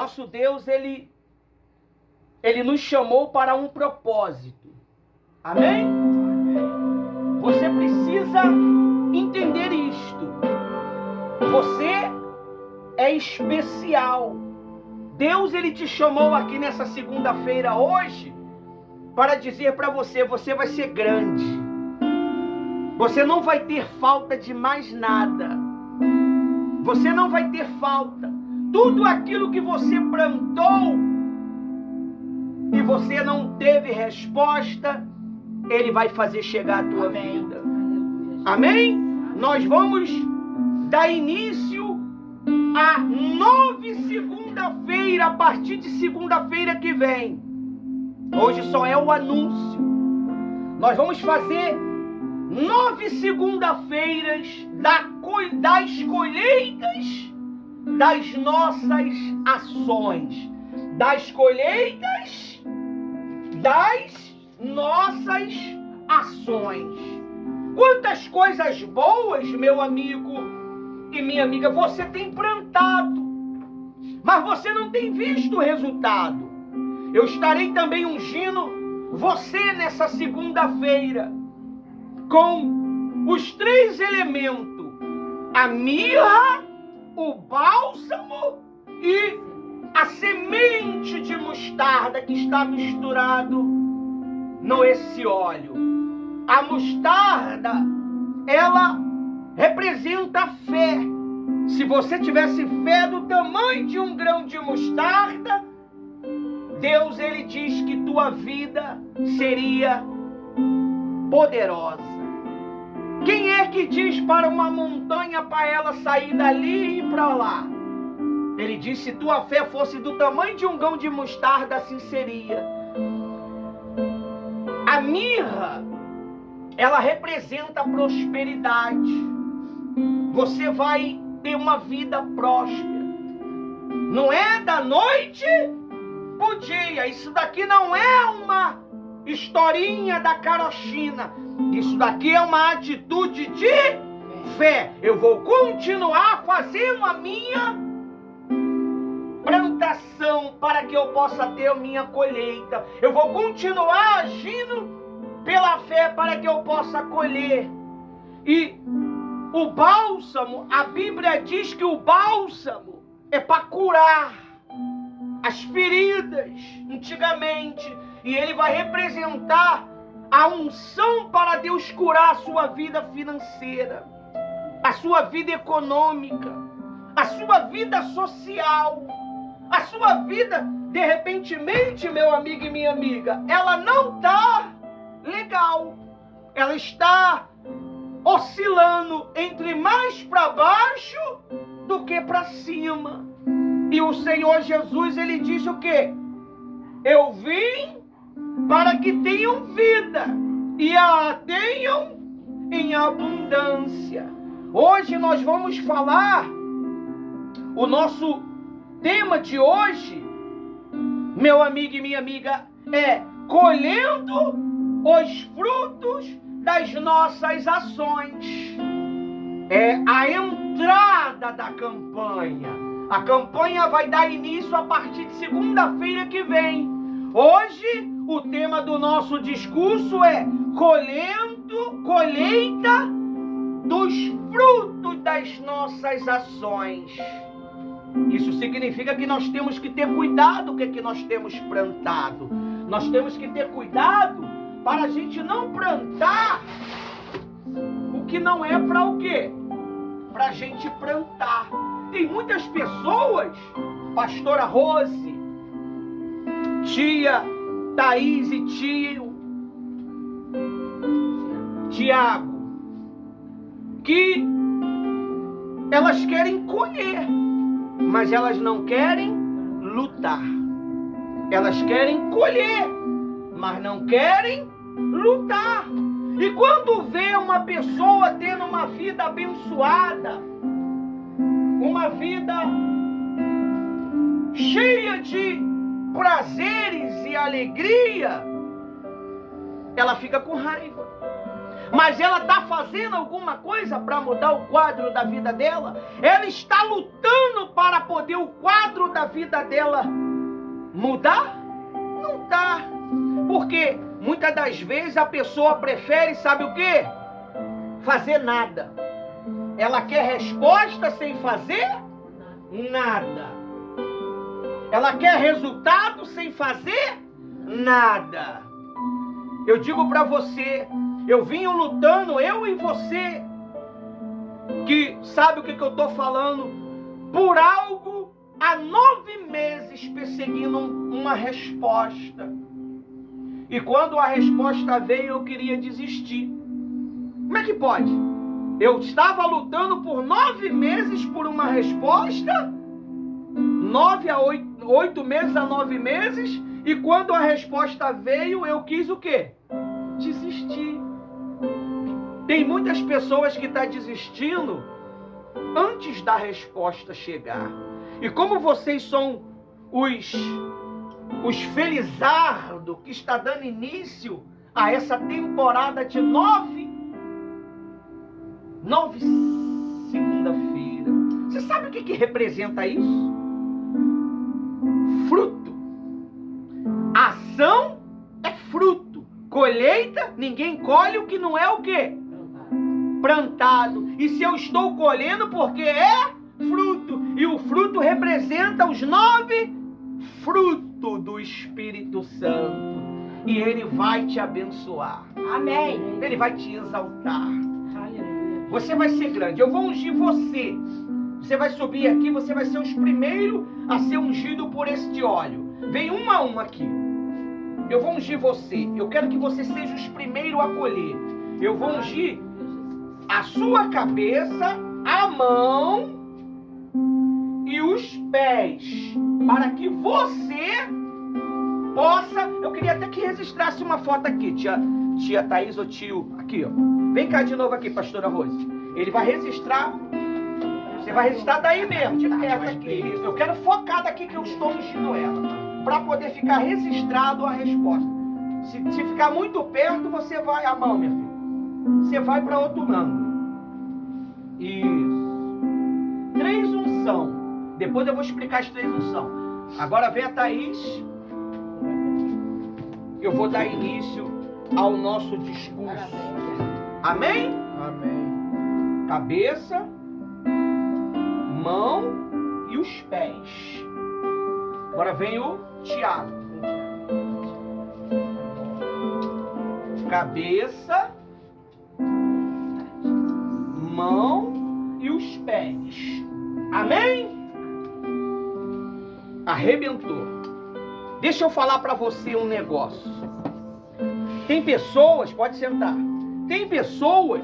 nosso Deus, Ele nos chamou para um propósito. Amém? Você precisa entender isto. Você é especial. Deus, Ele te chamou aqui nessa segunda-feira hoje para dizer para você, você vai ser grande. Você não vai ter falta de mais nada. Você não vai ter falta. Tudo aquilo que você plantou e você não teve resposta, Ele vai fazer chegar à tua vida. Amém? Nós vamos dar início a 9 segunda-feira, a partir de segunda-feira que vem. Hoje só é o anúncio. Nós vamos fazer 9 segunda-feiras das colheitas das nossas ações. Das colheitas das nossas ações. Quantas coisas boas, meu amigo e minha amiga, você tem plantado, mas você não tem visto o resultado. Eu estarei também ungindo você nessa segunda-feira com os 3 elementos: a mirra, o bálsamo e a semente de mostarda que está misturado nesse óleo. A mostarda, ela representa a fé. Se você tivesse fé do tamanho de um grão de mostarda, Deus, Ele diz que tua vida seria poderosa. Quem é que diz para uma montanha para ela sair dali e ir para lá? Ele diz, se tua fé fosse do tamanho de um grão de mostarda, assim seria. A mirra, ela representa a prosperidade. Você vai ter uma vida próspera. Não é da noite pro dia. Isso daqui não é uma historinha da carochinha. Isso daqui é uma atitude de fé. Eu vou continuar fazendo a minha plantação para que eu possa ter a minha colheita. Eu vou continuar agindo pela fé para que eu possa colher. E o bálsamo, a Bíblia diz que o bálsamo é para curar as feridas antigamente. E ele vai representar a unção para Deus curar a sua vida financeira, a sua vida econômica, a sua vida social, a sua vida, de repentemente, meu amigo e minha amiga, ela não está legal. Ela está oscilando entre mais para baixo do que para cima. E o Senhor Jesus, Ele disse o quê? Eu vim para que tenham vida e a tenham em abundância. Hoje nós vamos falar, o nosso tema de hoje, meu amigo e minha amiga, é colhendo os frutos das nossas ações. É a entrada da campanha. A campanha vai dar início a partir de segunda-feira que vem. Hoje, o tema do nosso discurso é colheita dos frutos das nossas ações. Isso significa que nós temos que ter cuidado com o que nós temos plantado. Nós temos que ter cuidado para a gente não plantar o que não é para o quê? Para a gente plantar. Tem muitas pessoas, pastora Rose, tia Thaís e tio Tiago, que elas querem colher, mas elas não querem lutar. Elas querem colher, mas não querem lutar. E quando vê uma pessoa tendo uma vida abençoada, uma vida cheia de prazeres e alegria, ela fica com raiva. Mas ela está fazendo alguma coisa para mudar o quadro da vida dela? Ela está lutando para poder o quadro da vida dela mudar? Não está. Porque muitas das vezes a pessoa prefere, sabe o quê? Fazer nada. Ela quer resposta sem fazer nada. Ela quer resultado sem fazer nada. Eu digo para você, eu vinha lutando, eu e você, que sabe o que eu estou falando, por algo há 9 meses perseguindo uma resposta. E quando a resposta veio, eu queria desistir. Como é que pode? Eu estava lutando por 9 meses por uma resposta, 8 meses a 9 meses, e quando a resposta veio, eu quis o quê? Desistir. Tem muitas pessoas que estão desistindo antes da resposta chegar. E como vocês são os felizardos que está dando início a essa temporada de 9 segunda-feira. Você sabe o que representa isso? Fruto. Ação é fruto. Colheita, ninguém colhe o que não é o quê? Plantado. E se eu estou colhendo, porque é fruto. E o fruto representa os 9 frutos do Espírito Santo. E ele vai te abençoar. Amém. Ele vai te exaltar. Você vai ser grande. Eu vou ungir você. Você vai subir aqui, você vai ser os primeiros a ser ungido por este óleo. Vem um a um aqui. Eu vou ungir você. Eu quero que você seja os primeiros a colher. Eu vou ungir a sua cabeça, a mão e os pés. Para que você possa... Eu queria até que registrasse uma foto aqui, tia Thaís ou tio. Aqui, ó. Vem cá de novo aqui, pastora Rose. Ele vai registrar. Você vai registrar daí mesmo, de perto aqui. Eu quero focar daqui que eu estou ungindo ela. Para poder ficar registrado a resposta. Se ficar muito perto, você vai... A mão, minha filha. Você vai para outro ângulo. Isso. 3 unção. Depois eu vou explicar as 3 unção. Agora vem a Thaís. Eu vou dar início ao nosso discurso. Amém? Amém. Cabeça, mão e os pés. Agora vem o Tiago. Cabeça, mão e os pés. Amém? Arrebentou. Deixa eu falar para você um negócio. Tem pessoas, pode sentar. Tem pessoas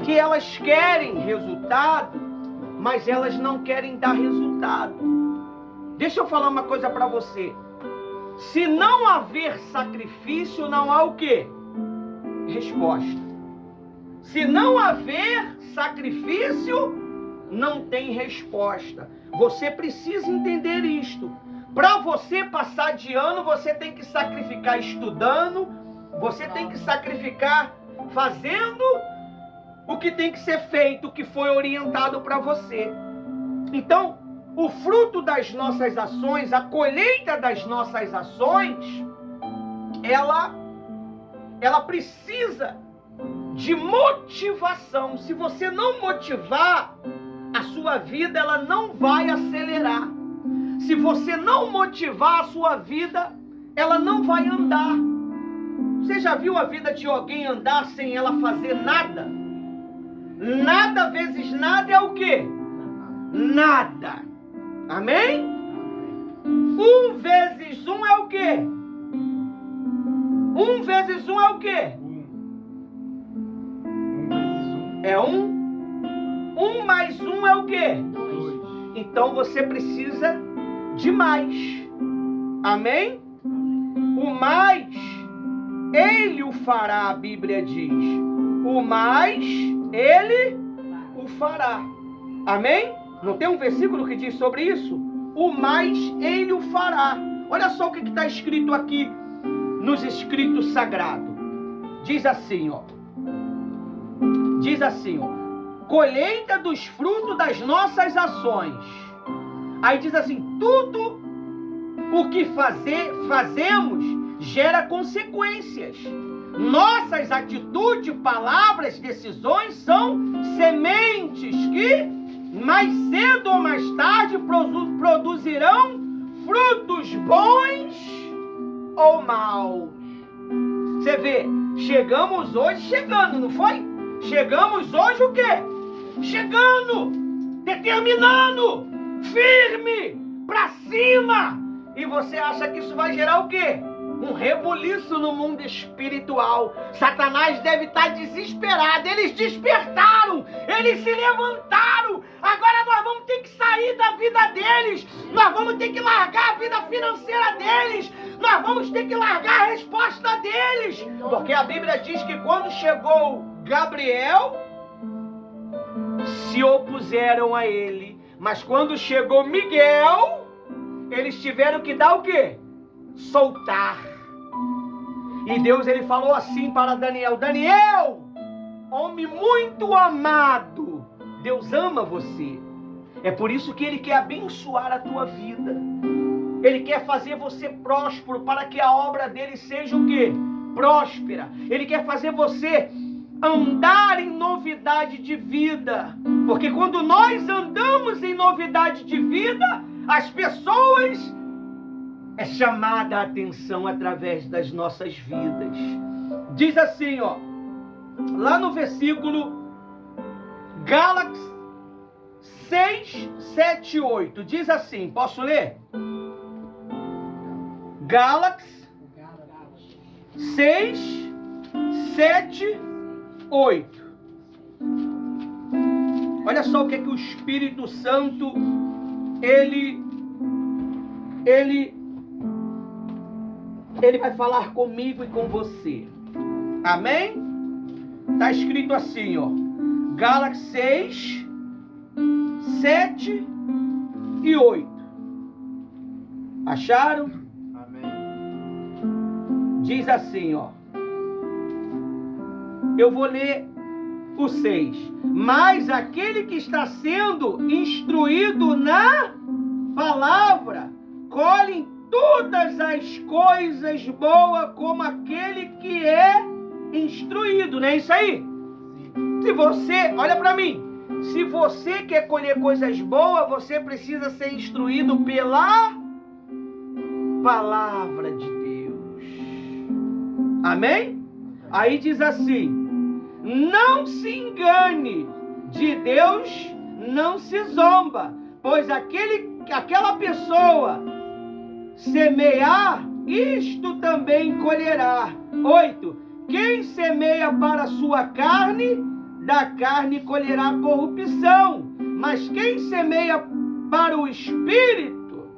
que elas querem resultado, mas elas não querem dar resultado. Deixa eu falar uma coisa para você. Se não haver sacrifício, não há o quê? Resposta. Se não haver sacrifício, não tem resposta. Você precisa entender isto. Para você passar de ano, você tem que sacrificar estudando, você tem que sacrificar fazendo o que tem que ser feito, o que foi orientado para você. Então, o fruto das nossas ações, a colheita das nossas ações, ela precisa de motivação. Se você não motivar, a sua vida ela não vai acelerar. Se você não motivar a sua vida, ela não vai andar. Você já viu a vida de alguém andar sem ela fazer nada? Nada vezes nada é o quê? Nada. Amém? 1 vezes 1 é o quê? 1 vezes 1 é o quê? 1 vezes 1. É 1? 1 mais 1 é o quê? 2. Então você precisa de mais. Amém? O mais, ele o fará, a Bíblia diz. O mais, ele o fará. Amém? Não tem um versículo que diz sobre isso? O mais, ele o fará. Olha só o que está escrito aqui nos escritos sagrados. Diz assim, ó. diz assim, ó, colheita dos frutos das nossas ações. Aí diz assim, tudo o que fazemos gera consequências. Nossas atitudes, palavras, decisões são sementes que mais cedo ou mais tarde produzirão frutos bons ou maus. Você vê, chegamos hoje chegando, não foi? Chegamos hoje o quê? Chegando, determinando, firme, pra cima. E você acha que isso vai gerar o quê? Um rebuliço no mundo espiritual. Satanás deve estar desesperado. Eles despertaram, eles se levantaram. Agora nós vamos ter que sair da vida deles. Nós vamos ter que largar a vida financeira deles. Nós vamos ter que largar a resposta deles. Porque a Bíblia diz que quando chegou Gabriel, se opuseram a ele. Mas quando chegou Miguel, eles tiveram que dar o quê? Soltar. E Deus, ele falou assim para Daniel, Daniel, homem muito amado, Deus ama você. É por isso que ele quer abençoar a tua vida. Ele quer fazer você próspero para que a obra dele seja o quê? Próspera. Ele quer fazer você andar em novidade de vida. Porque quando nós andamos em novidade de vida, as pessoas é chamada a atenção através das nossas vidas. Diz assim, ó, lá no versículo Gálatas 6, 7, 8, diz assim, posso ler? Gálatas 6, 7, 8. Olha só o que é que o Espírito Santo ele vai falar comigo e com você. Amém? Está escrito assim, ó. Gálatas 6, 7 e 8. Acharam? Amém. Diz assim, ó. Eu vou ler o 6. Mas aquele que está sendo instruído na palavra, colhe todas as coisas boas como aquele que é instruído, não é isso aí? Se você, olha para mim, se você quer colher coisas boas, você precisa ser instruído pela palavra de Deus. Amém? Aí diz assim, não se engane, de Deus não se zomba, pois aquela pessoa semear, isto também colherá. 8. Quem semeia para a sua carne, da carne colherá corrupção. Mas quem semeia para o Espírito,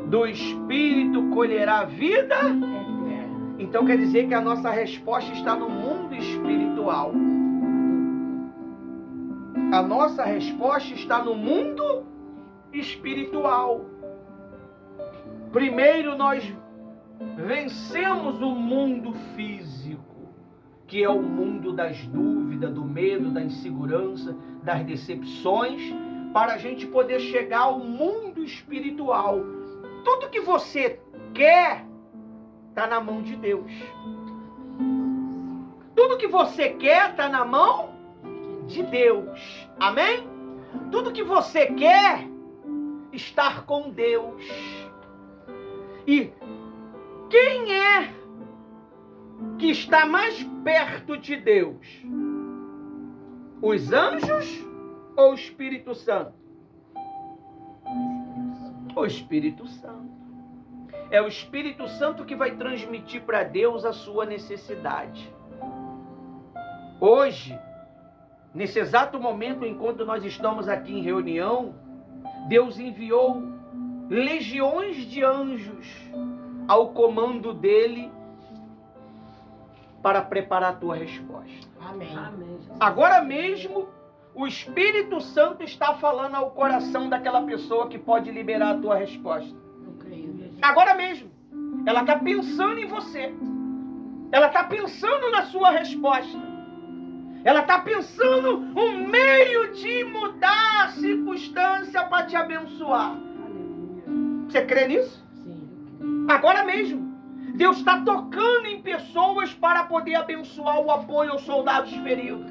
do Espírito colherá vida. Então quer dizer que a nossa resposta está no mundo espiritual. A nossa resposta está no mundo espiritual. Primeiro nós vencemos o mundo físico, que é o mundo das dúvidas, do medo, da insegurança, das decepções, para a gente poder chegar ao mundo espiritual. Tudo que você quer está na mão de Deus. Tudo que você quer está na mão de Deus. Amém? Tudo que você quer estar com Deus. E quem é que está mais perto de Deus? Os anjos ou o Espírito Santo? O Espírito Santo. É o Espírito Santo que vai transmitir para Deus a sua necessidade. Hoje, nesse exato momento, enquanto nós estamos aqui em reunião, Deus enviou legiões de anjos ao comando dele para preparar a tua resposta. Amém. Agora mesmo, o Espírito Santo está falando ao coração daquela pessoa que pode liberar a tua resposta. Eu creio. Agora mesmo. Ela está pensando em você. Ela está pensando na sua resposta. Ela está pensando um meio de mudar a circunstância para te abençoar. Aleluia. Você crê nisso? Sim. Agora mesmo. Deus está tocando em pessoas para poder abençoar o apoio aos soldados feridos.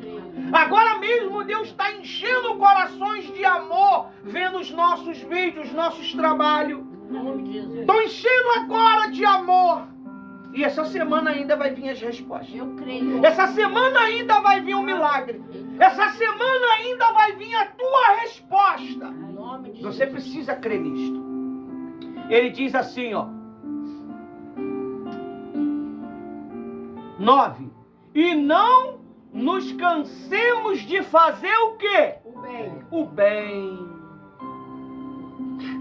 Agora mesmo Deus está enchendo corações de amor, vendo os nossos vídeos, nossos trabalhos. Estão enchendo agora de amor. E essa semana ainda vai vir as respostas. Eu creio. Essa semana ainda vai vir um milagre. Essa semana ainda vai vir a tua resposta. Em nome de Você Jesus. precisa crer nisto. Ele diz assim, ó. 9. E não nos cansemos de fazer o quê? O bem. O bem.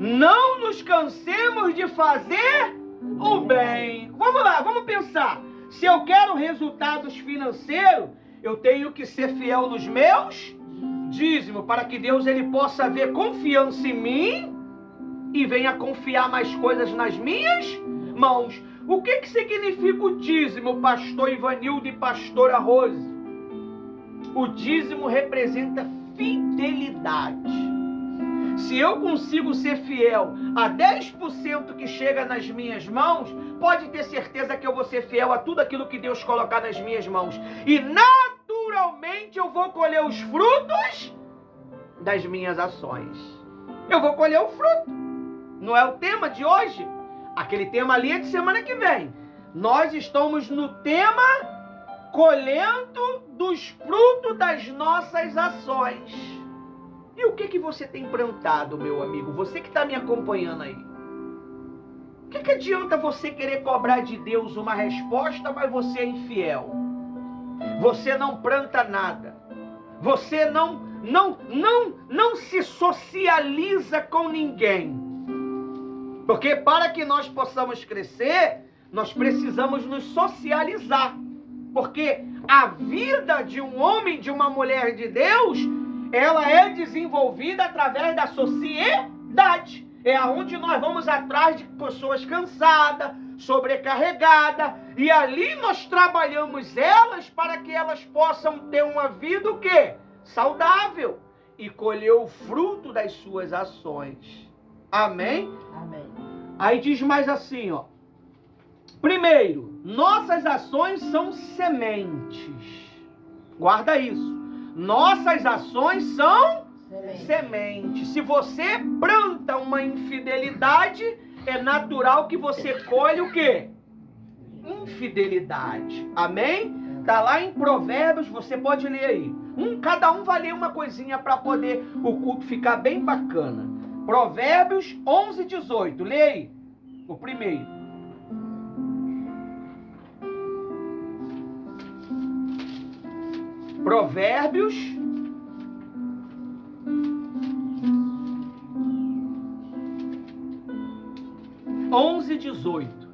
Não nos cansemos de fazer o bem. Vamos lá, vamos pensar. Se eu quero resultados financeiros, eu tenho que ser fiel nos meus dízimos, para que Deus ele possa ver confiança em mim e venha confiar mais coisas nas minhas mãos. O que significa o dízimo, pastor Ivanildo e pastora Rose? O dízimo representa fidelidade. Se eu consigo ser fiel a 10% que chega nas minhas mãos, pode ter certeza que eu vou ser fiel a tudo aquilo que Deus colocar nas minhas mãos. E naturalmente eu vou colher os frutos das minhas ações. Eu vou colher o fruto. Não é o tema de hoje? Aquele tema ali é de semana que vem. Nós estamos no tema colhendo dos frutos das nossas ações. E o que você tem plantado, meu amigo? Você que está me acompanhando aí. O que adianta você querer cobrar de Deus uma resposta, mas você é infiel? Você não planta nada. Você não se socializa com ninguém. Porque para que nós possamos crescer, nós precisamos nos socializar. Porque a vida de um homem, de uma mulher de Deus, ela é desenvolvida através da sociedade. É aonde nós vamos atrás de pessoas cansadas, sobrecarregadas, e ali nós trabalhamos elas para que elas possam ter uma vida o quê? Saudável e colher o fruto das suas ações. Amém? Amém. Aí diz mais assim, ó. Primeiro, nossas ações são sementes. Guarda isso. Nossas ações são sementes. Se você planta uma infidelidade, é natural que você colhe o quê? Infidelidade. Amém? Tá lá em Provérbios, você pode ler aí. Cada um vai ler uma coisinha para poder o culto ficar bem bacana. Provérbios 11, 18. Lê aí. O primeiro. Provérbios 11, 18.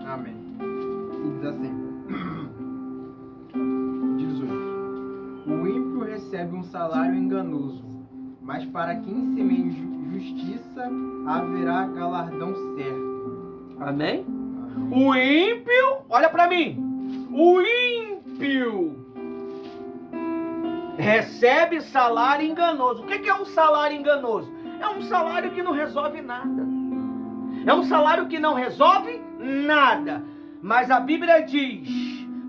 Amém. E diz assim. 18. O ímpio recebe um salário enganoso, mas para quem semeia justiça haverá galardão certo. Amém? O ímpio, olha para mim. O ímpio recebe salário enganoso. O que é um salário enganoso? É um salário que não resolve nada. É um salário que não resolve nada. Mas a Bíblia diz: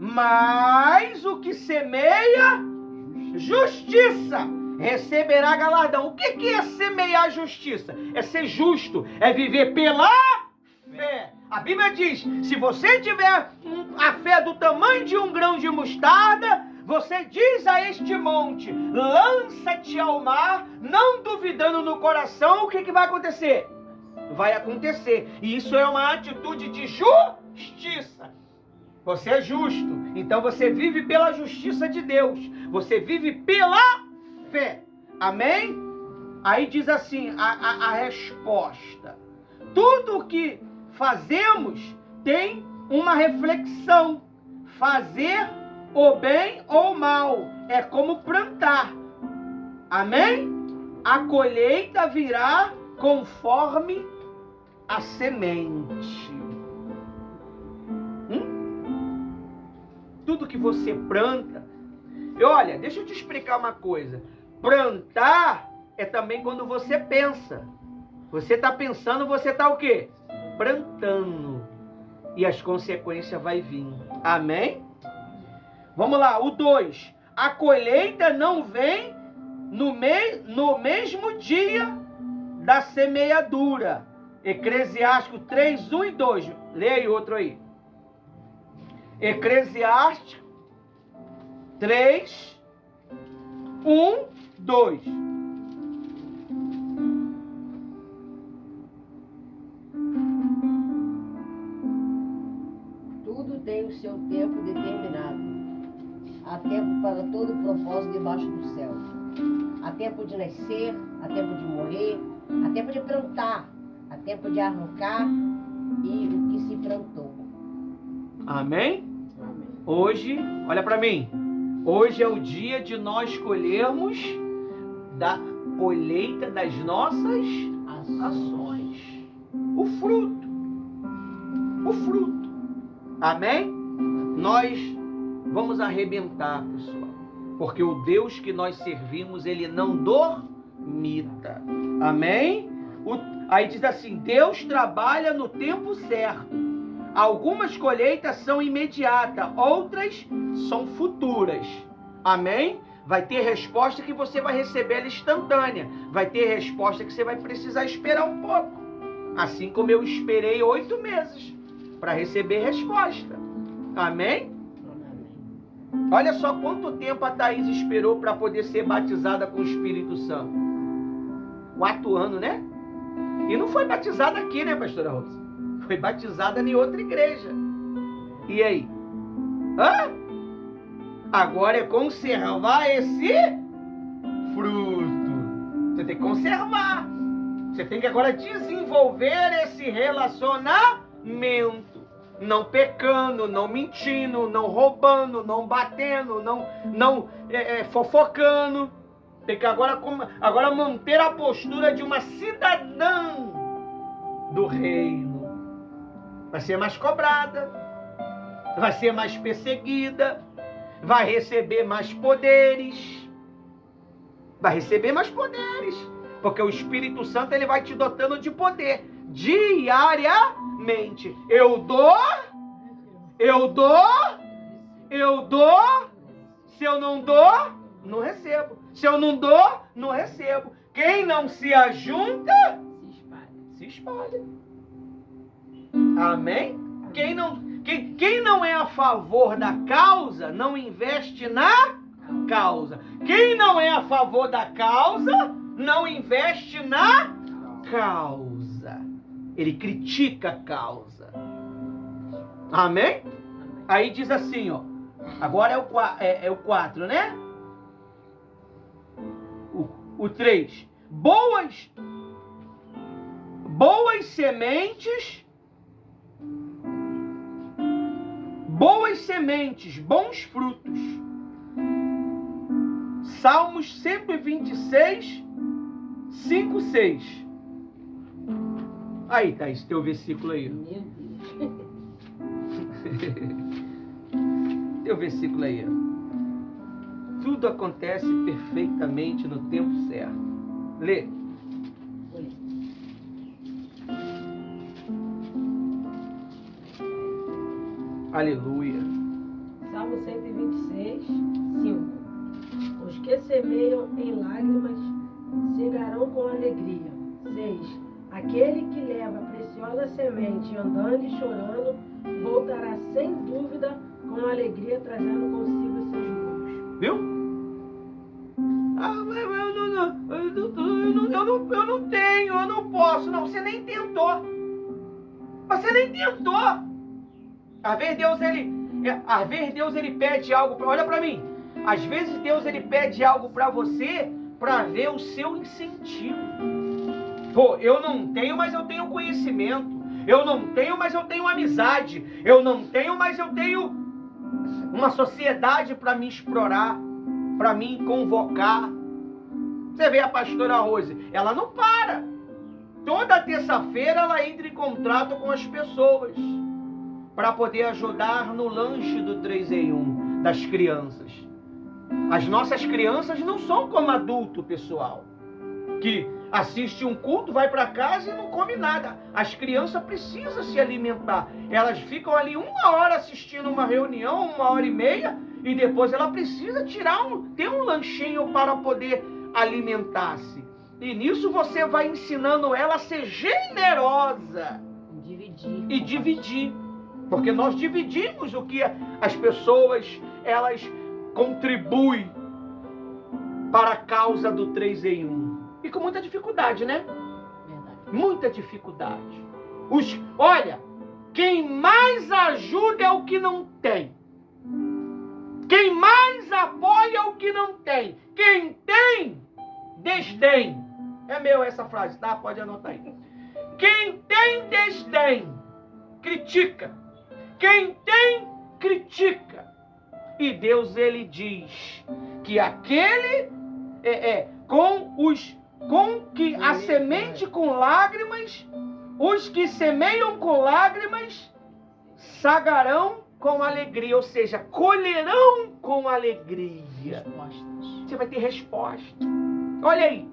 mas o que semeia justiça receberá galardão. O que é semear justiça? É ser justo, é viver pela fé. A Bíblia diz: se você tiver a fé do tamanho de um grão de mostarda, você diz a este monte: lança-te ao mar, não duvidando no coração, o que vai acontecer? Vai acontecer. E isso é uma atitude de justiça. Você é justo, então você vive pela justiça de Deus. Você vive pela fé. Amém? Aí diz assim a resposta. Tudo o que fazemos tem uma reflexão. Fazer o bem ou o mal é como plantar. Amém? A colheita virá conforme a semente. Tudo que você planta E olha, deixa eu te explicar uma coisa. Plantar é também quando você pensa. Você está pensando, você está o quê? Plantando. E as consequências vai vir. Amém? Vamos lá, o 2. A colheita não vem no mesmo dia da semeadura. Eclesiástico 3, 1 e 2. Lê aí outro aí. Eclesiástico 3, 1, 2. Tudo tem o seu tempo determinado. Há tempo para todo propósito debaixo do céu. Há tempo de nascer, há tempo de morrer, há tempo de plantar, há tempo de arrancar e o que se plantou. Amém? Amém. Hoje, olha para mim. Hoje é o dia de nós colhermos da colheita das nossas ações. O fruto. O fruto. Amém? Nós vamos arrebentar, pessoal. Porque o Deus que nós servimos, ele não dormita. Amém? Aí diz assim, Deus trabalha no tempo certo. Algumas colheitas são imediatas, outras são futuras. Amém? Vai ter resposta que você vai receber ela instantânea. Vai ter resposta que você vai precisar esperar um pouco. Assim como eu esperei 8 meses para receber resposta. Amém? Olha só quanto tempo a Thaís esperou para poder ser batizada com o Espírito Santo. 4 anos, né? E não foi batizada aqui, né, pastora Rosa? Foi batizada em outra igreja. E aí? Hã? Agora é conservar esse fruto. Você tem que conservar. Você tem que agora desenvolver esse relacionamento. Não pecando, não mentindo, não roubando, não batendo, não fofocando. Tem que agora manter a postura de uma cidadã do reino. Vai ser mais cobrada, vai ser mais perseguida, vai receber mais poderes. Vai receber mais poderes. Porque o Espírito Santo ele vai te dotando de poder diariamente. Eu dou. Se eu não dou, não recebo. Se eu não dou, não recebo. Quem não se ajunta, se espalha. Amém? Quem não é a favor da causa, não investe na causa. Quem não é a favor da causa, não investe na causa. Ele critica a causa. Amém? Aí diz assim, ó. Agora é o 4, né? O 3. Boas sementes, bons frutos. Salmos 126, 5, 6. Aí, Thaís, teu versículo aí. Meu Deus. Teu versículo aí. Tudo acontece perfeitamente no tempo certo. Lê. Aleluia. Salmo 126, 5. Os que semeiam em lágrimas cegarão com alegria. 6. Aquele que leva a preciosa semente andando e chorando, voltará sem dúvida com alegria, trazendo consigo seus lucros. Viu? Eu não tenho, eu não posso. Não, você nem tentou. Você nem tentou. Às vezes Deus ele pede algo. Olha para mim. Às vezes Deus ele pede algo para você para ver o seu incentivo. Pô, eu não tenho, mas eu tenho conhecimento. Eu não tenho, mas eu tenho amizade. Eu não tenho, mas eu tenho uma sociedade para me explorar, para me convocar. Você vê a pastora Rose, ela não para. Toda terça-feira ela entra em contrato com as pessoas para poder ajudar no lanche do 3 em 1 das crianças. As nossas crianças não são como adulto, pessoal, que assiste um culto, vai para casa e não come nada. As crianças precisam se alimentar. Elas ficam ali 1 hora assistindo uma reunião, 1h30, e depois ela precisa ter um lanchinho para poder alimentar-se. E nisso você vai ensinando ela a ser generosa. E dividir. Porque nós dividimos o que as pessoas, elas contribuem para a causa do 3 em 1. E com muita dificuldade, né? Verdade. Muita dificuldade. Olha, quem mais ajuda é o que não tem. Quem mais apoia é o que não tem. Quem tem, desdém. É meu essa frase, tá? Pode anotar aí. Quem tem desdém, critica. Quem tem, critica. E Deus, ele diz que aquele com que a semente com lágrimas, os que semeiam com lágrimas, sagarão com alegria, ou seja, colherão com alegria. Você vai ter resposta. Olha aí,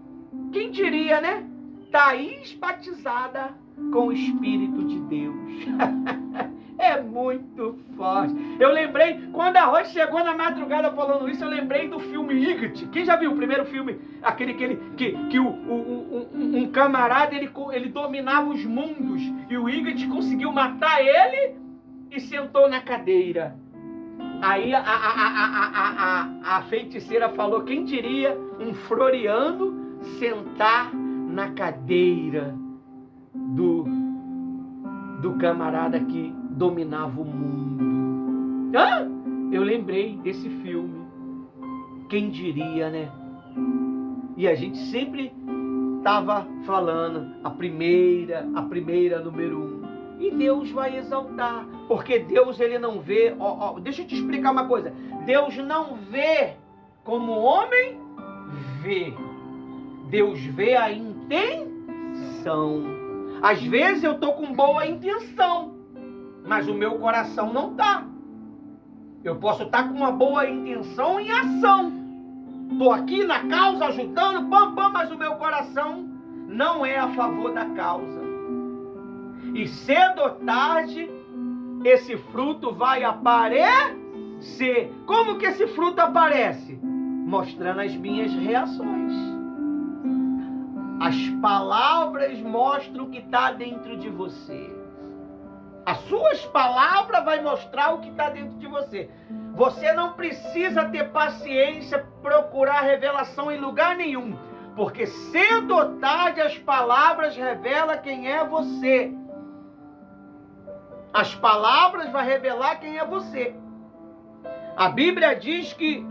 quem diria, né? Thaís batizada com o Espírito de Deus. É muito forte. Eu lembrei, quando a Rosa chegou na madrugada falando isso, eu lembrei do filme Ygritte. Quem já viu o primeiro filme? Aquele que um camarada, ele dominava os mundos. E o Ygritte conseguiu matar ele e sentou na cadeira. Aí a feiticeira falou, quem diria um floriano sentar na cadeira do camarada que dominava o mundo. Eu lembrei desse filme. Quem diria, né? E a gente sempre estava falando a primeira número 1. E Deus vai exaltar. Porque Deus, ele não vê... deixa eu te explicar uma coisa. Deus não vê como o homem vê. Deus vê a intenção. Às vezes eu estou com boa intenção, mas o meu coração não está. Eu posso estar com uma boa intenção em ação. Estou aqui na causa, ajudando, mas o meu coração não é a favor da causa. E cedo ou tarde, esse fruto vai aparecer. Como que esse fruto aparece? Mostrando as minhas reações. As palavras mostram o que está dentro de você. As suas palavras vão mostrar o que está dentro de você. Você não precisa ter paciência, procurar revelação em lugar nenhum. Porque cedo ou tarde as palavras revelam quem é você. As palavras vão revelar quem é você. A Bíblia diz que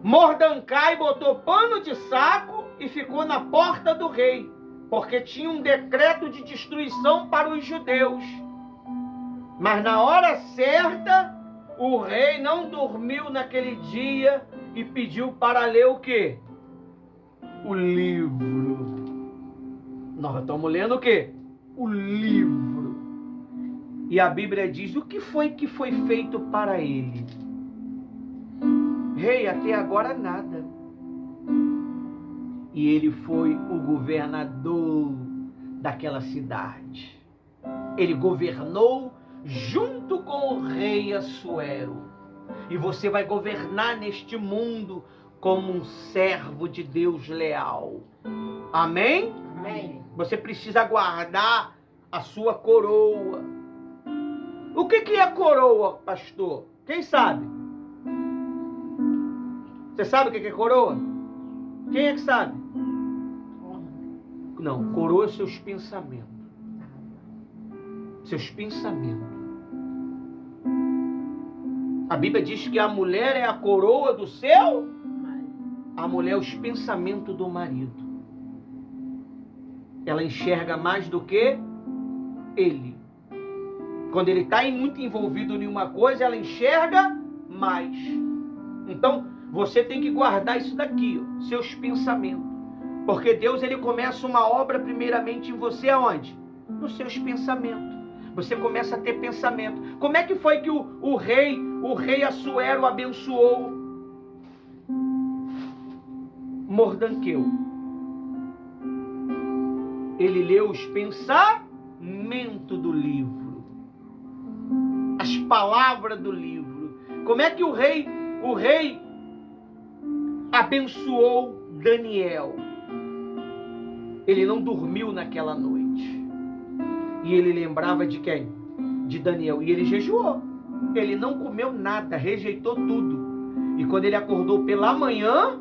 Mordecai botou pano de saco e ficou na porta do rei, porque tinha um decreto de destruição para os judeus. Mas na hora certa, o rei não dormiu naquele dia e pediu para ler o quê? O livro. Nós estamos lendo o quê? O livro. E a Bíblia diz o que foi feito para ele. Rei, até agora nada. E ele foi o governador daquela cidade. Ele governou junto com o rei Assuero. E você vai governar neste mundo como um servo de Deus leal. Amém? Amém. Você precisa guardar a sua coroa. O que é coroa, pastor? Quem sabe? Você sabe o que é coroa? Quem é que sabe? Não, coroa seus pensamentos. Seus pensamentos. A Bíblia diz que a mulher é a coroa do seu. A mulher é os pensamentos do marido. Ela enxerga mais do que ele. Quando ele está muito envolvido em uma coisa, ela enxerga mais. Então, você tem que guardar isso daqui, ó, seus pensamentos. Porque Deus, ele começa uma obra primeiramente em você aonde? Nos seus pensamentos. Você começa a ter pensamento. Como é que foi que o rei Assuero abençoou Mordanqueu. Ele leu os pensamentos do livro, as palavras do livro. Como é que o rei abençoou Daniel? Ele não dormiu naquela noite. E ele lembrava de quem? De Daniel. E ele jejuou. Ele não comeu nada, rejeitou tudo. E quando ele acordou pela manhã,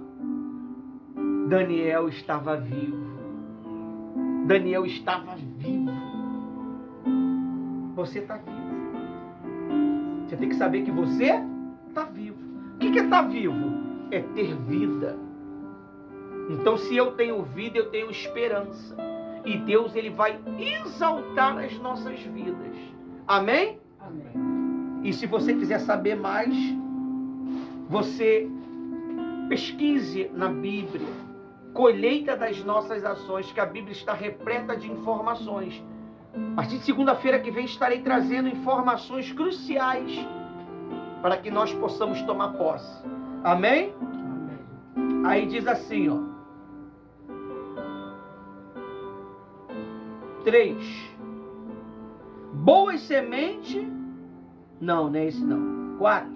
Daniel estava vivo. Daniel estava vivo. Você está vivo. Você tem que saber que você está vivo. O que é estar vivo? É ter vida. Então, se eu tenho vida, eu tenho esperança. E Deus, Ele vai exaltar as nossas vidas. Amém? Amém. E se você quiser saber mais, você pesquise na Bíblia, colheita das nossas ações, que a Bíblia está repleta de informações. A partir de segunda-feira que vem estarei trazendo informações cruciais para que nós possamos tomar posse. Amém? Amém. Aí diz assim, ó. 3. Boas sementes. Não é esse não. 4.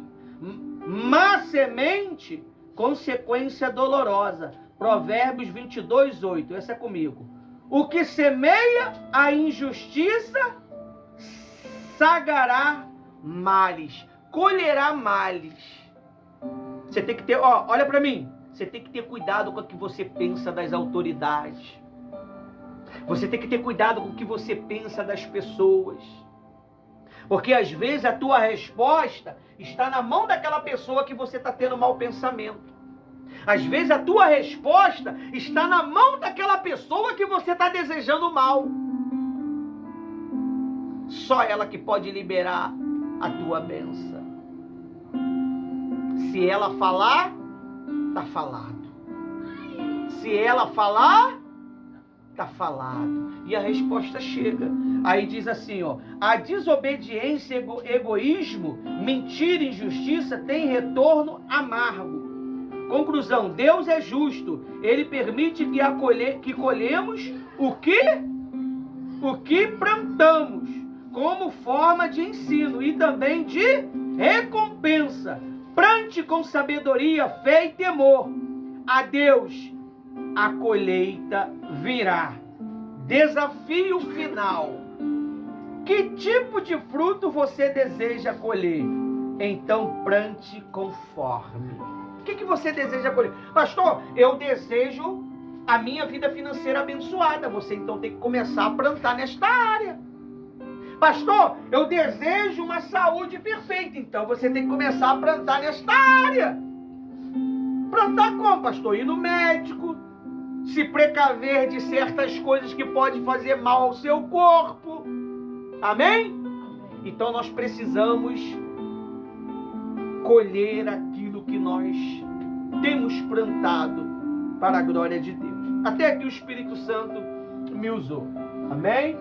Má semente, consequência dolorosa. Provérbios 22:8. Essa é comigo. O que semeia a injustiça, sagará males. Colherá males. Você tem que ter, olha para mim. Você tem que ter cuidado com o que você pensa das autoridades. Você tem que ter cuidado com o que você pensa das pessoas. Porque às vezes a tua resposta está na mão daquela pessoa que você está tendo mau pensamento. Às vezes a tua resposta está na mão daquela pessoa que você está desejando mal. Só ela que pode liberar a tua bênção. Se ela falar, está falado. Se ela falar, está falado. E a resposta chega. Aí diz assim, ó. A desobediência, egoísmo, mentira e injustiça tem retorno amargo. Conclusão, Deus é justo. Ele permite que colhemos o que plantamos, como forma de ensino e também de recompensa. Plante com sabedoria, fé e temor. A Deus a colheita virá. Desafio final. Que tipo de fruto você deseja colher? Então plante conforme. O que você deseja colher? Pastor, eu desejo a minha vida financeira abençoada. Você então tem que começar a plantar nesta área. Pastor, eu desejo uma saúde perfeita. Então você tem que começar a plantar nesta área. Plantar como, pastor? Ir no médico, se precaver de certas coisas que podem fazer mal ao seu corpo. Amém? Então nós precisamos colher aquilo que nós temos plantado para a glória de Deus. Até aqui o Espírito Santo me usou. Amém?